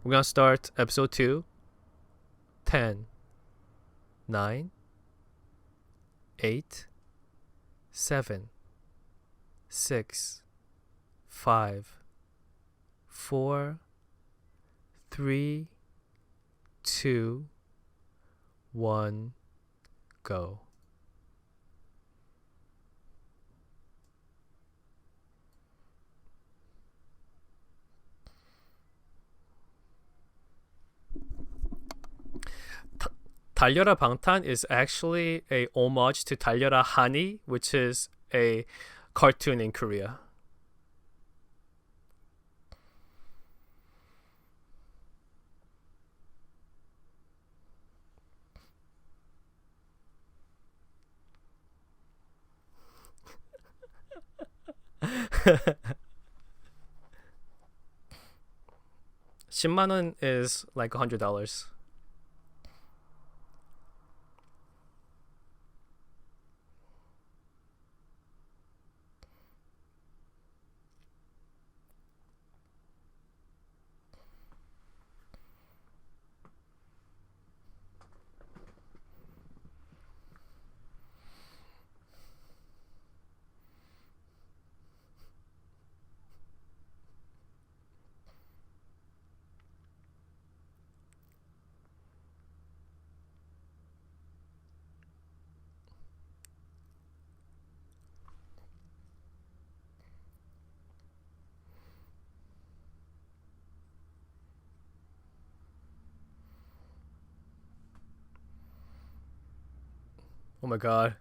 We're gonna start episode 2. 10, 9, 8, 7, 6, 5, 4, 3, 2, 1, go. 달려라 방탄 is actually a homage to 달려라 하니, which is a cartoon in Korea. (10만 원) is like $100. Oh my god.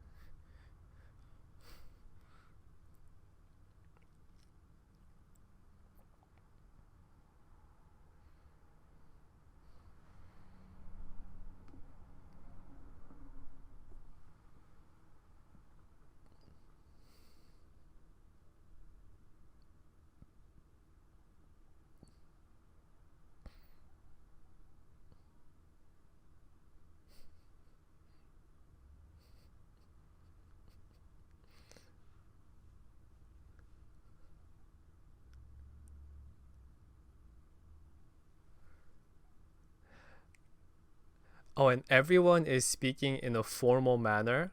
Oh, and everyone is speaking in a formal manner.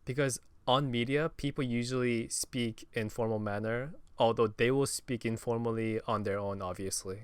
Because on media, people usually speak in formal manner, although they will speak informally on their own, obviously.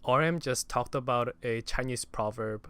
RM just talked about a Chinese proverb.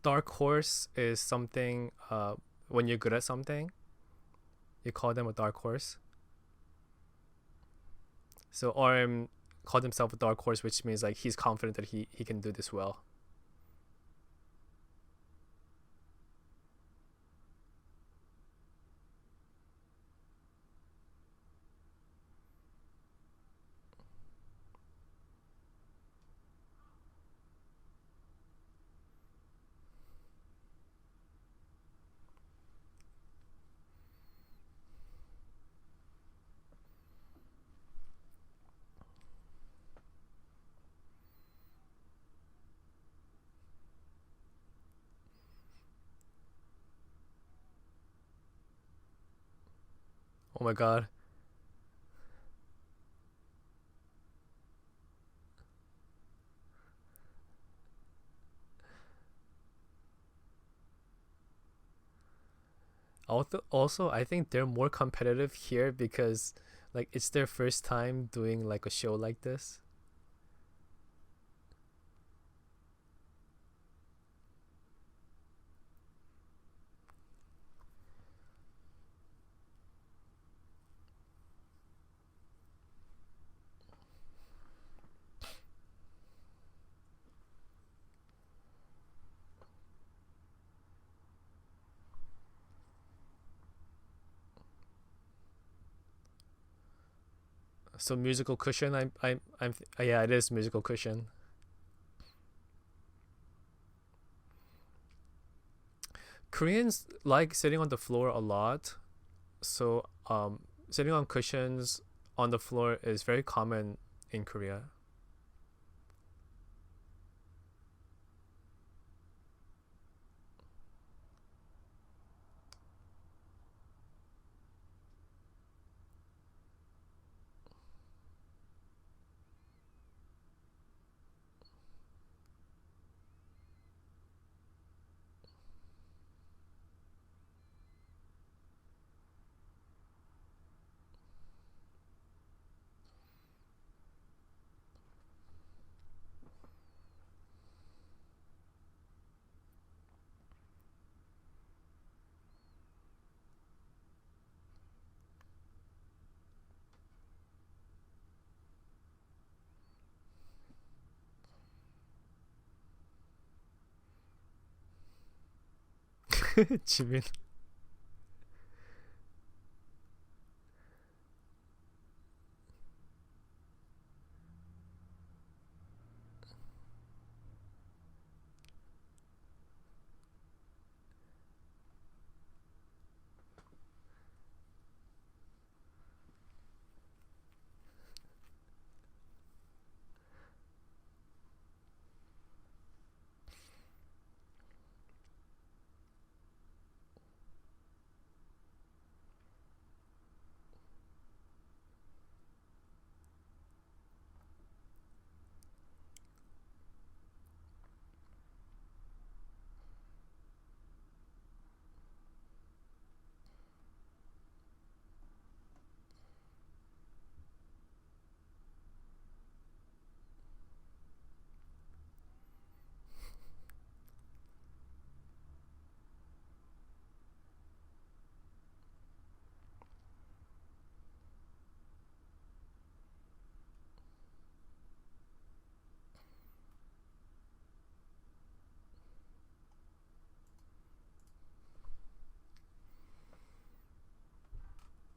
Dark horse is something when you're good at something. you call them a dark horse. So RM called himself a dark horse, which means like he's confident that he can do this well. Oh my god. Also, I think they're more competitive here because like it's their first time doing like a show like this. So musical cushion. I'm. Yeah, it is musical cushion. Koreans like sitting on the floor a lot. So sitting on cushions on the floor is very common in Korea. Jimin.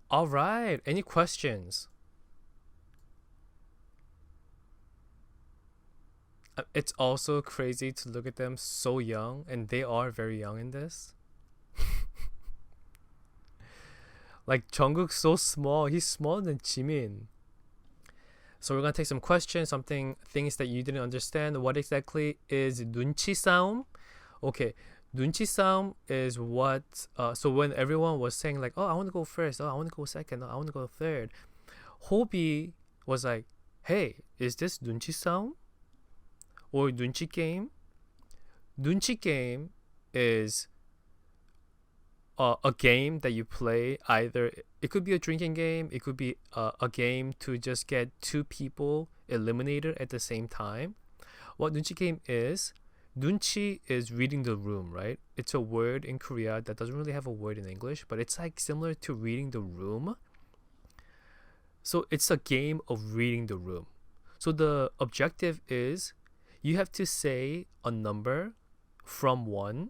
All right. Any questions? It's also crazy to look at them so young, and they are very young in this. Like Jungkook's so small. He's smaller than Jimin. So we're gonna take some questions, things that you didn't understand. What exactly is 눈치 싸움? Okay, 눈치 싸움 is what. So when everyone was saying like, "Oh, I want to go first. Oh, I want to go second. Oh, I want to go third," Hobie was like, "Hey, is this 눈치 싸움 or 눈치 game?" 눈치 game is a game that you play. Either it could be a drinking game, it could be a game to just get two people eliminated at the same time. What 눈치 game is, Nunchi is reading the room, right? It's a word in Korea that doesn't really have a word in English, but it's like similar to reading the room. So it's a game of reading the room. So the objective is you have to say a number from 1,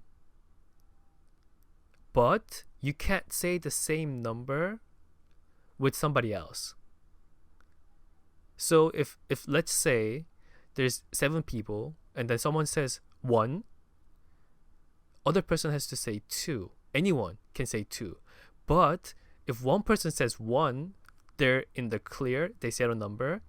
but you can't say the same number with somebody else. So if let's say there's 7 people and then someone says 1, other person has to say 2. Anyone can say 2. But if one person says 1, they're in the clear, they said a number.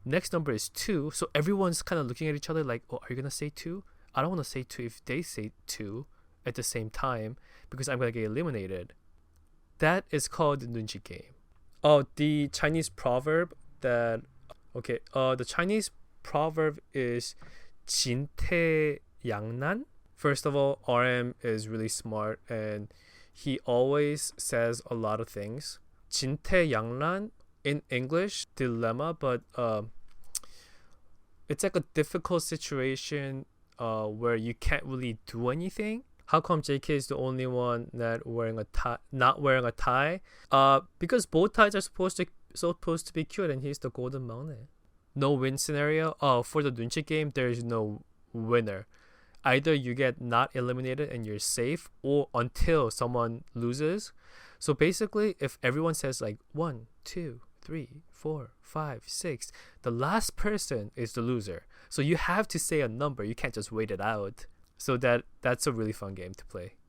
Next number is 2, so everyone's kind of looking at each other like, oh, are you going to say 2? I don't want to say 2 if they say 2 at the same time because I'm going to get eliminated. That is called the nunchi game. Oh, the Chinese proverb that... Okay, the Chinese proverb is 진퇴양난. First of all, RM is really smart and he always says a lot of things. 진퇴양난 in English, dilemma, but it's like a difficult situation where you can't really do anything. How come JK is the only one not wearing a tie? Because both ties are supposed to be cute, and he's the golden maknae. No win scenario. For the nunchi game, there is no winner. Either you get not eliminated and you're safe, or until someone loses. So basically, if everyone says like 1, 2, 3, 4, 5, 6, the last person is the loser. So you have to say a number. You can't just wait it out. So that's a really fun game to play.